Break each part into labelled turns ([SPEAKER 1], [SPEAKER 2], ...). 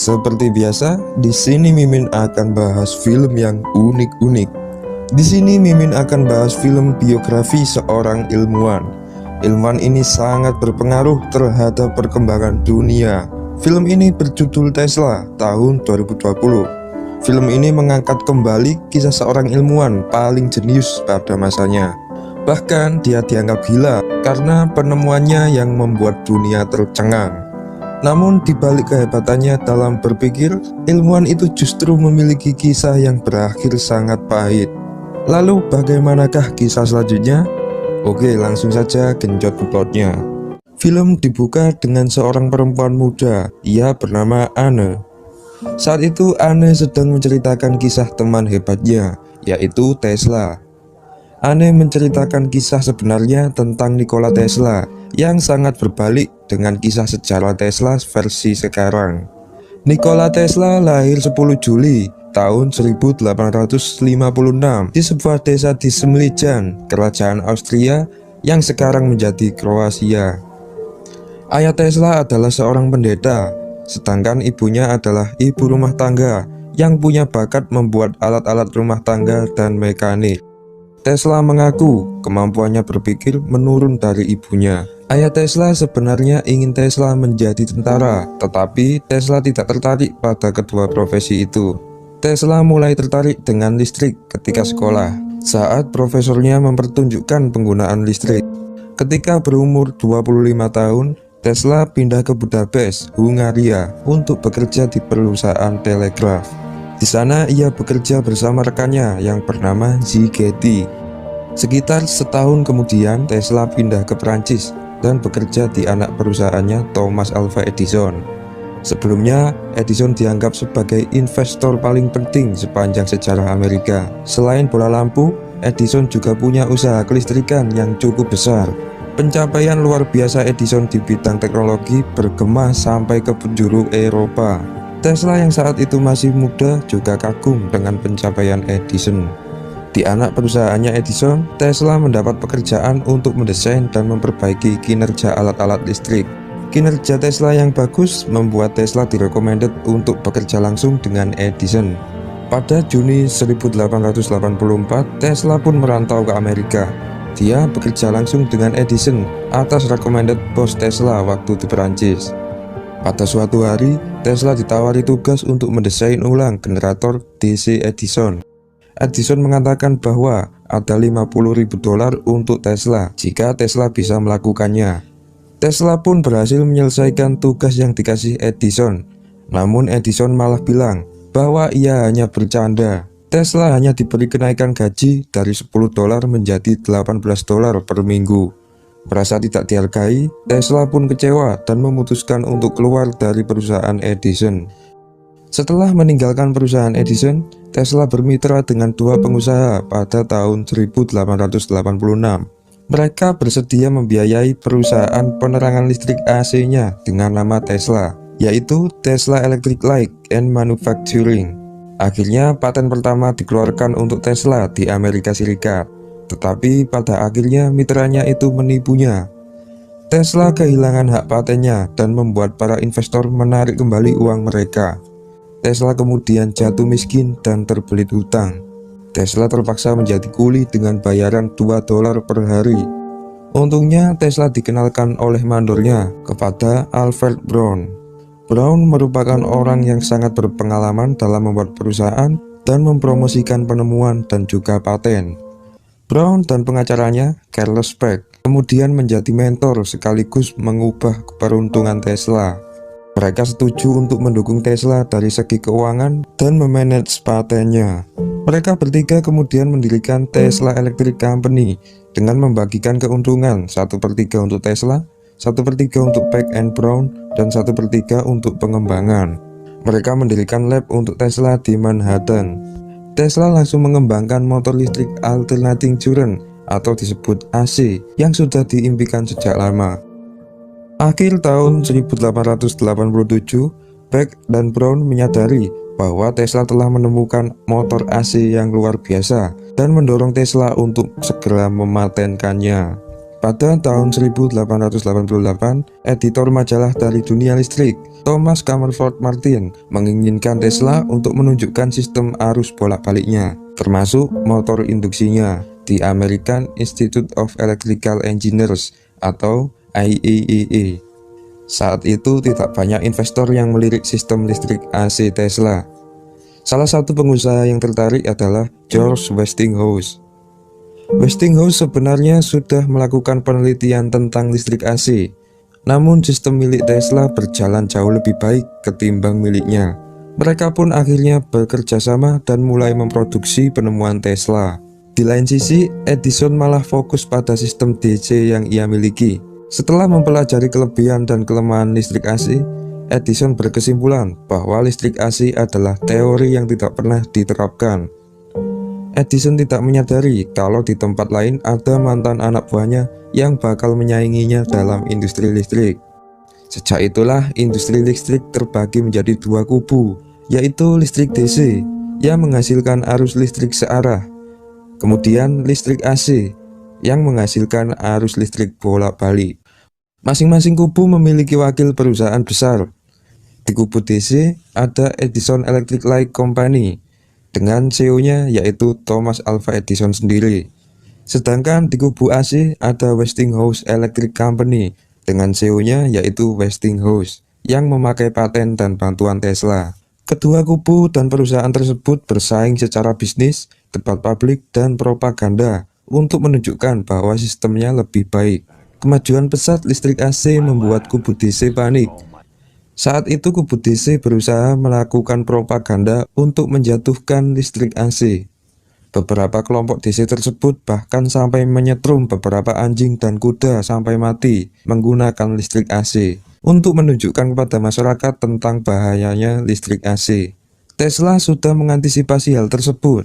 [SPEAKER 1] Seperti biasa, di sini Mimin akan bahas film yang unik-unik. Di sini Mimin akan bahas film biografi seorang ilmuwan. Ilmuwan ini sangat berpengaruh terhadap perkembangan dunia. Film ini berjudul Tesla tahun 2020. Film ini mengangkat kembali kisah seorang ilmuwan paling jenius pada masanya. Bahkan dia dianggap gila karena penemuannya yang membuat dunia tercengang. Namun dibalik kehebatannya dalam berpikir, ilmuwan itu justru memiliki kisah yang berakhir sangat pahit. Lalu bagaimanakah kisah selanjutnya? Oke, langsung saja genjot ke plotnya. Film dibuka dengan seorang perempuan muda, ia bernama Anne. Saat itu Anne sedang menceritakan kisah teman hebatnya, yaitu Tesla. Anne menceritakan kisah sebenarnya tentang Nikola Tesla yang sangat berbalik dengan kisah sejarah Tesla versi sekarang. Nikola Tesla lahir 10 Juli tahun 1856 di sebuah desa di Semlijan, Kerajaan Austria yang sekarang menjadi Kroasia. Ayah Tesla adalah seorang pendeta, sedangkan ibunya adalah ibu rumah tangga yang punya bakat membuat alat-alat rumah tangga dan mekanik. Tesla mengaku kemampuannya berpikir menurun dari ibunya. Ayah Tesla sebenarnya ingin Tesla menjadi tentara, tetapi Tesla tidak tertarik pada kedua profesi itu. Tesla mulai tertarik dengan listrik ketika sekolah, saat profesornya mempertunjukkan penggunaan listrik. Ketika berumur 25 tahun, Tesla pindah ke Budapest, Hungaria untuk bekerja di perusahaan telegraf. Di sana ia bekerja bersama rekannya yang bernama Szigety. Sekitar setahun kemudian Tesla pindah ke Prancis dan bekerja di anak perusahaannya Thomas Alva Edison. Sebelumnya, Edison dianggap sebagai investor paling penting sepanjang sejarah Amerika. Selain bola lampu, Edison juga punya usaha kelistrikan yang cukup besar. Pencapaian luar biasa Edison di bidang teknologi bergema sampai ke penjuru Eropa. Tesla yang saat itu masih muda juga kagum dengan pencapaian Edison. Di anak perusahaannya Edison, Tesla mendapat pekerjaan untuk mendesain dan memperbaiki kinerja alat-alat listrik. Kinerja Tesla yang bagus membuat Tesla direkomended untuk bekerja langsung dengan Edison. Pada Juni 1884, Tesla pun merantau ke Amerika. Dia bekerja langsung dengan Edison atas recommended bos Tesla waktu di Perancis. Pada suatu hari, Tesla ditawari tugas untuk mendesain ulang generator DC Edison. Edison mengatakan bahwa ada $50.000 untuk Tesla jika Tesla bisa melakukannya. Tesla pun berhasil menyelesaikan tugas yang dikasih Edison. Namun Edison malah bilang bahwa ia hanya bercanda. Tesla hanya diberi kenaikan gaji dari $10 menjadi $18 per minggu. Merasa tidak dihargai, Tesla pun kecewa dan memutuskan untuk keluar dari perusahaan Edison. Setelah meninggalkan perusahaan Edison, Tesla bermitra dengan dua pengusaha pada tahun 1886. Mereka bersedia membiayai perusahaan penerangan listrik AC-nya dengan nama Tesla, yaitu Tesla Electric Light and Manufacturing. Akhirnya paten pertama dikeluarkan untuk Tesla di Amerika Serikat. Tetapi pada akhirnya mitranya itu menipunya. Tesla kehilangan hak patennya dan membuat para investor menarik kembali uang mereka. Tesla kemudian jatuh miskin dan terbelit hutang. Tesla terpaksa menjadi kuli dengan bayaran $2 per hari. Untungnya Tesla dikenalkan oleh mandornya kepada Alfred Brown. Brown merupakan orang yang sangat berpengalaman dalam membuat perusahaan dan mempromosikan penemuan dan juga paten. Brown dan pengacaranya, Carlos Peck, kemudian menjadi mentor sekaligus mengubah peruntungan Tesla. Mereka setuju untuk mendukung Tesla dari segi keuangan dan memanage patennya. Mereka bertiga kemudian mendirikan Tesla Electric Company dengan membagikan keuntungan 1/3 untuk Tesla, 1/3 untuk Peck and Brown, dan 1/3 untuk pengembangan. Mereka mendirikan lab untuk Tesla di Manhattan. Tesla langsung mengembangkan motor listrik alternating current atau disebut AC yang sudah diimpikan sejak lama. Akhir tahun 1887, Peck dan Brown menyadari bahwa Tesla telah menemukan motor AC yang luar biasa dan mendorong Tesla untuk segera mematenkannya. Pada tahun 1888, editor majalah dari dunia listrik, Thomas Comerford Martin, menginginkan Tesla untuk menunjukkan sistem arus bolak-baliknya, termasuk motor induksinya, di American Institute of Electrical Engineers atau IEEE. Saat itu tidak banyak investor yang melirik sistem listrik AC Tesla. Salah satu pengusaha yang tertarik adalah George Westinghouse. Westinghouse sebenarnya sudah melakukan penelitian tentang listrik AC, namun sistem milik Tesla berjalan jauh lebih baik ketimbang miliknya. Mereka pun akhirnya bekerja sama dan mulai memproduksi penemuan Tesla. Di lain sisi, Edison malah fokus pada sistem DC yang ia miliki. Setelah mempelajari kelebihan dan kelemahan listrik AC, Edison berkesimpulan bahwa listrik AC adalah teori yang tidak pernah diterapkan. Edison tidak menyadari kalau di tempat lain ada mantan anak buahnya yang bakal menyainginya dalam industri listrik. Sejak itulah industri listrik terbagi menjadi dua kubu, yaitu listrik DC yang menghasilkan arus listrik searah, kemudian listrik AC yang menghasilkan arus listrik bolak-balik. Masing-masing kubu memiliki wakil perusahaan besar. Di kubu DC ada Edison Electric Light Company dengan CEO-nya yaitu Thomas Alva Edison sendiri. Sedangkan di kubu AC ada Westinghouse Electric Company dengan CEO-nya yaitu Westinghouse yang memakai paten dan bantuan Tesla. Kedua kubu dan perusahaan tersebut bersaing secara bisnis, debat publik, dan propaganda untuk menunjukkan bahwa sistemnya lebih baik. Kemajuan pesat listrik AC membuat kubu DC panik. Saat itu kubu DC berusaha melakukan propaganda untuk menjatuhkan listrik AC. Beberapa kelompok DC tersebut bahkan sampai menyetrum beberapa anjing dan kuda sampai mati menggunakan listrik AC untuk menunjukkan kepada masyarakat tentang bahayanya listrik AC. Tesla sudah mengantisipasi hal tersebut.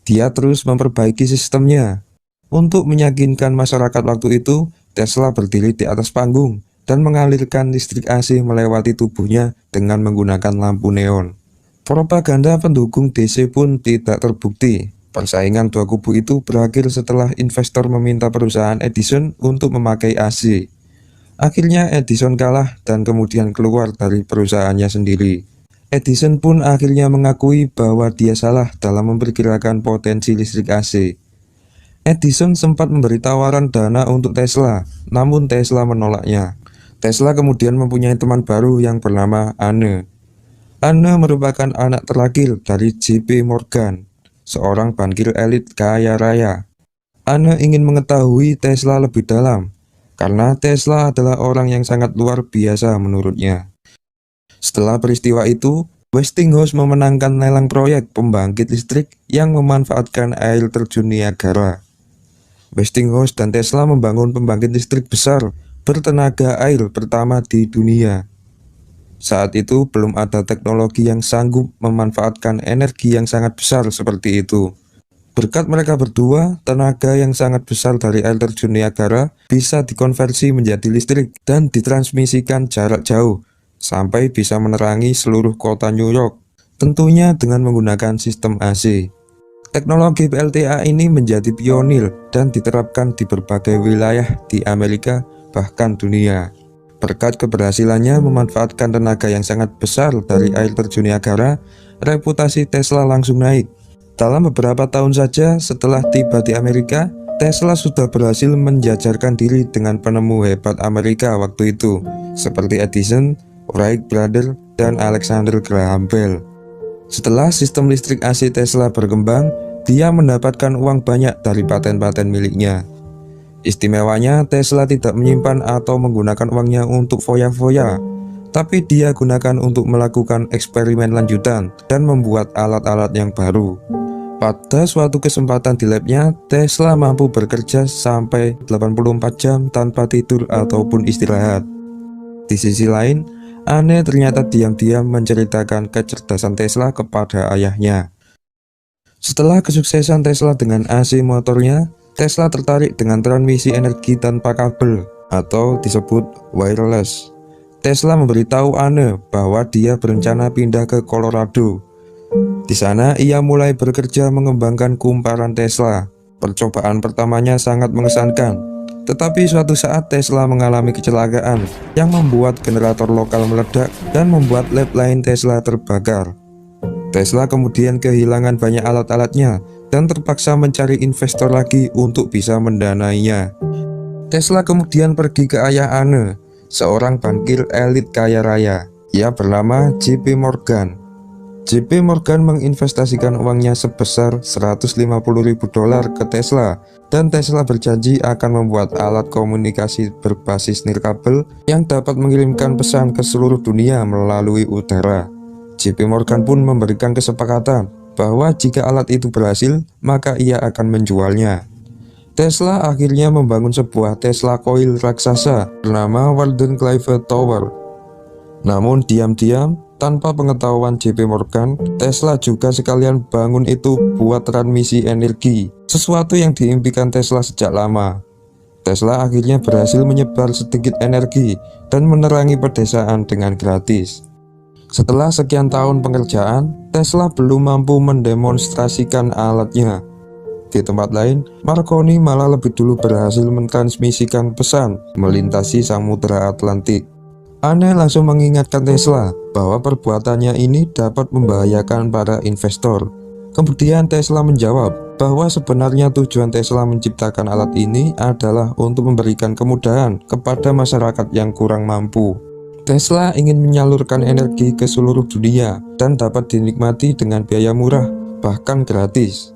[SPEAKER 1] Dia terus memperbaiki sistemnya. Untuk meyakinkan masyarakat waktu itu, Tesla berdiri di atas panggung dan mengalirkan listrik AC melewati tubuhnya dengan menggunakan lampu neon. Propaganda pendukung DC pun tidak terbukti. Persaingan dua kubu itu berakhir setelah investor meminta perusahaan Edison untuk memakai AC. Akhirnya Edison kalah dan kemudian keluar dari perusahaannya sendiri. Edison pun akhirnya mengakui bahwa dia salah dalam memperkirakan potensi listrik AC. Edison sempat memberi tawaran dana untuk Tesla, namun Tesla menolaknya. Tesla kemudian mempunyai teman baru yang bernama Anne. Anne merupakan anak terakhir dari J.P. Morgan, seorang bankir elit kaya raya. Anne ingin mengetahui Tesla lebih dalam, karena Tesla adalah orang yang sangat luar biasa menurutnya. Setelah peristiwa itu, Westinghouse memenangkan lelang proyek pembangkit listrik yang memanfaatkan air terjun Niagara. Westinghouse dan Tesla membangun pembangkit listrik besar bertenaga air pertama di dunia. Saat itu belum ada teknologi yang sanggup memanfaatkan energi yang sangat besar seperti itu. Berkat mereka berdua, tenaga yang sangat besar dari air terjun Niagara bisa dikonversi menjadi listrik dan ditransmisikan jarak jauh sampai bisa menerangi seluruh kota New York, tentunya dengan menggunakan sistem AC. Teknologi PLTA ini menjadi pionir dan diterapkan di berbagai wilayah di Amerika bahkan dunia. Berkat keberhasilannya memanfaatkan tenaga yang sangat besar dari air terjun Niagara, reputasi Tesla langsung naik. Dalam beberapa tahun saja setelah tiba di Amerika, Tesla sudah berhasil menjajarkan diri dengan penemu hebat Amerika waktu itu, seperti Edison, Wright Brother, dan Alexander Graham Bell. Setelah sistem listrik AC Tesla berkembang, dia mendapatkan uang banyak dari paten-paten miliknya. Istimewanya, Tesla tidak menyimpan atau menggunakan uangnya untuk foya-foya, tapi dia gunakan untuk melakukan eksperimen lanjutan dan membuat alat-alat yang baru. Pada suatu kesempatan di labnya, Tesla mampu bekerja sampai 84 jam tanpa tidur ataupun istirahat. Di sisi lain, Anne ternyata diam-diam menceritakan kecerdasan Tesla kepada ayahnya. Setelah kesuksesan Tesla dengan AC motornya, Tesla tertarik dengan transmisi energi tanpa kabel atau disebut wireless. Tesla memberitahu Anne bahwa dia berencana pindah ke Colorado. Di sana ia mulai bekerja mengembangkan kumparan Tesla. Percobaan pertamanya sangat mengesankan. Tetapi suatu saat Tesla mengalami kecelakaan yang membuat generator lokal meledak dan membuat lab lain Tesla terbakar. Tesla kemudian kehilangan banyak alat-alatnya dan terpaksa mencari investor lagi untuk bisa mendanainya. Tesla kemudian pergi ke ayah Anne, seorang bankir elit kaya raya. Ia bernama JP Morgan. JP Morgan menginvestasikan uangnya sebesar 150.000 dolar ke Tesla, dan Tesla berjanji akan membuat alat komunikasi berbasis nirkabel yang dapat mengirimkan pesan ke seluruh dunia melalui udara. JP Morgan pun memberikan kesepakatan bahwa jika alat itu berhasil, maka ia akan menjualnya. Tesla akhirnya membangun sebuah Tesla Coil raksasa bernama Walden Cleave Tower. Namun diam-diam, tanpa pengetahuan JP Morgan, Tesla juga sekalian bangun itu buat transmisi energi, sesuatu yang diimpikan Tesla sejak lama. Tesla akhirnya berhasil menyebar sedikit energi dan menerangi pedesaan dengan gratis. Setelah sekian tahun pengerjaan, Tesla belum mampu mendemonstrasikan alatnya. Di tempat lain, Marconi malah lebih dulu berhasil mentransmisikan pesan melintasi Samudra Atlantik. Anne langsung mengingatkan Tesla bahwa perbuatannya ini dapat membahayakan para investor. Kemudian Tesla menjawab bahwa sebenarnya tujuan Tesla menciptakan alat ini adalah untuk memberikan kemudahan kepada masyarakat yang kurang mampu. Tesla ingin menyalurkan energi ke seluruh dunia dan dapat dinikmati dengan biaya murah, bahkan gratis.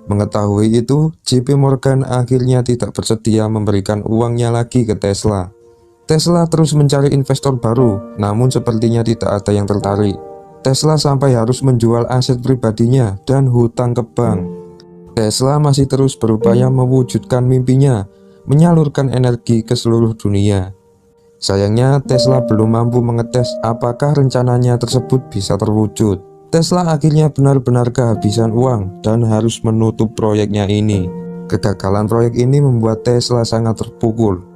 [SPEAKER 1] Mengetahui itu, JP Morgan akhirnya tidak bersedia memberikan uangnya lagi ke Tesla. Tesla terus mencari investor baru, namun sepertinya tidak ada yang tertarik. Tesla sampai harus menjual aset pribadinya dan hutang ke bank. Tesla masih terus berupaya mewujudkan mimpinya, menyalurkan energi ke seluruh dunia. Sayangnya, Tesla belum mampu mengetes apakah rencananya tersebut bisa terwujud. Tesla akhirnya benar-benar kehabisan uang dan harus menutup proyeknya ini. Kegagalan proyek ini membuat Tesla sangat terpukul.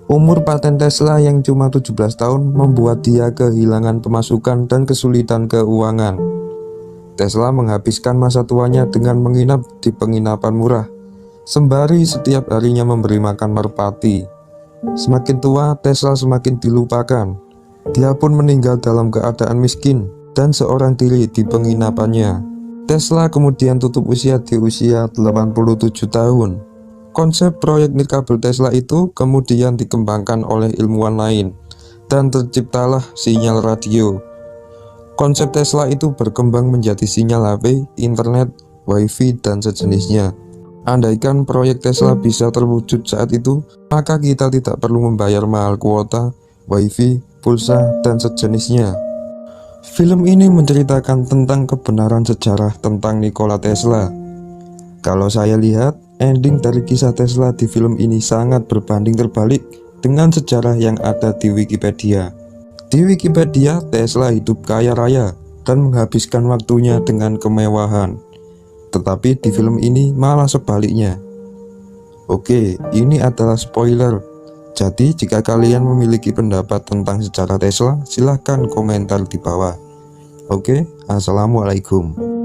[SPEAKER 1] Umur paten Tesla yang cuma 17 tahun membuat dia kehilangan pemasukan dan kesulitan keuangan. Tesla menghabiskan masa tuanya dengan menginap di penginapan murah, sembari setiap harinya memberi makan merpati. Semakin tua, Tesla semakin dilupakan. Dia pun meninggal dalam keadaan miskin dan seorang diri di penginapannya. Tesla kemudian tutup usia di usia 87 tahun. Konsep proyek nirkabel Tesla itu kemudian dikembangkan oleh ilmuwan lain, dan terciptalah sinyal radio. Konsep Tesla itu berkembang menjadi sinyal HP, internet, wifi, dan sejenisnya. Andaikan proyek Tesla bisa terwujud saat itu, maka kita tidak perlu membayar mahal kuota, wifi, pulsa, dan sejenisnya. Film ini menceritakan tentang kebenaran sejarah tentang Nikola Tesla. Kalau saya lihat, ending dari kisah Tesla di film ini sangat berbanding terbalik dengan sejarah yang ada di Wikipedia. Di Wikipedia, Tesla hidup kaya raya dan menghabiskan waktunya dengan kemewahan. Tetapi di film ini malah sebaliknya. Oke, ini adalah spoiler. Jadi jika kalian memiliki pendapat tentang sejarah Tesla, silahkan komentar di bawah. Oke, assalamualaikum.